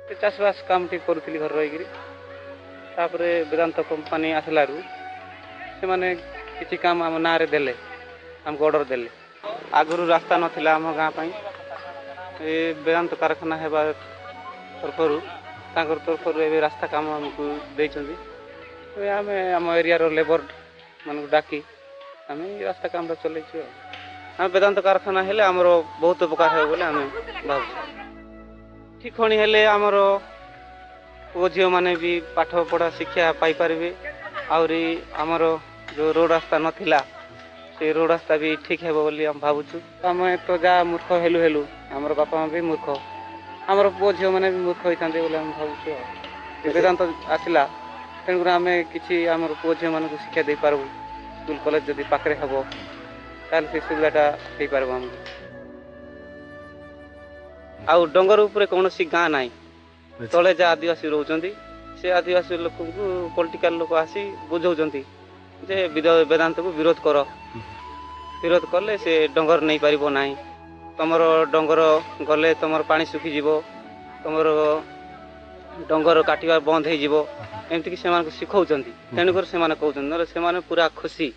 ଚାଷବାସ କାମଟି କରୁଥିଲି ଘରେ ରହିକିରି। ତାପରେ ବେଦାନ୍ତ କମ୍ପାନୀ ଆସିଲାରୁ ସେମାନେ କିଛି କାମ ଆମ ନାଁରେ ଦେଲେ, ଆମକୁ ଅର୍ଡ଼ର ଦେଲେ। ଆଗରୁ ରାସ୍ତା ନଥିଲା ଆମ ଗାଁ ପାଇଁ। ଏ ବେଦାନ୍ତ କାରଖାନା ହେବା ତରଫରୁ ତାଙ୍କର ତରଫରୁ ଏବେ ରାସ୍ତା କାମ ଆମକୁ ଦେଇଛନ୍ତି। ଏବେ ଆମେ ଆମ ଏରିଆର ଲେବର ମାନଙ୍କୁ ଡାକି ଆମେ ଏ ରାସ୍ତା କାମଟା ଚଲେଇଛୁ ଆଉ। ଆମେ ବେଦାନ୍ତ କାରଖାନା ହେଲେ ଆମର ବହୁତ ଉପକାର ହେବ ବୋଲି ଆମେ ଭାବୁଛୁ। ଠିକ୍ ଖଣି ହେଲେ ଆମର ପୁଅ ଝିଅମାନେ ବି ପାଠ ପଢ଼ା ଶିକ୍ଷା ପାଇପାରିବେ। ଆହୁରି ଆମର ଯେଉଁ ରୋଡ଼ ରାସ୍ତା ନଥିଲା ସେ ରୋଡ଼ ରାସ୍ତା ବି ଠିକ୍ ହେବ ବୋଲି ଆମେ ଭାବୁଛୁ। ଆମେ ତ ଯାହା ମୂର୍ଖ ହେଲୁ ହେଲୁ, ଆମର ବାପା ମା' ବି ମୂର୍ଖ, ଆମର ପୁଅ ଝିଅମାନେ ବି ମୂର୍ଖ ହୋଇଥାନ୍ତେ ବୋଲି ଆମେ ଭାବୁଛୁ ଆଉ। ଯେ ବେଦାନ୍ତ ଆସିଲା, ତେଣୁକରି ଆମେ କିଛି ଆମର ପୁଅ ଝିଅମାନଙ୍କୁ ଶିକ୍ଷା ଦେଇପାରିବୁ। ସ୍କୁଲ କଲେଜ ଯଦି ପାଖରେ ହେବ ତାହେଲେ ସେ ସୁବିଧାଟା ହେଇପାରିବ ଆମକୁ। ଆଉ ଡଙ୍ଗର ଉପରେ କୌଣସି ଗାଁ ନାହିଁ। ତଳେ ଯାହା ଆଦିବାସୀ ରହୁଛନ୍ତି, ସେ ଆଦିବାସୀ ଲୋକଙ୍କୁ ପଲିଟିକାଲ ଲୋକ ଆସି ବୁଝାଉଛନ୍ତି ଯେ ବେଦାନ୍ତକୁ ବିରୋଧ କର। ବିରୋଧ କଲେ ସେ ଡଙ୍ଗର ନେଇପାରିବ ନାହିଁ। ତୁମର ଡଙ୍ଗର ଗଲେ ତୁମର ପାଣି ଶୁଖିଯିବ, ତୁମର ଡଙ୍ଗର କାଟିବା ବନ୍ଦ ହେଇଯିବ, ଏମିତିକି ସେମାନଙ୍କୁ ଶିଖାଉଛନ୍ତି। ତେଣୁକରି ସେମାନେ କହୁଛନ୍ତି, ନହେଲେ ସେମାନେ ପୁରା ଖୁସି।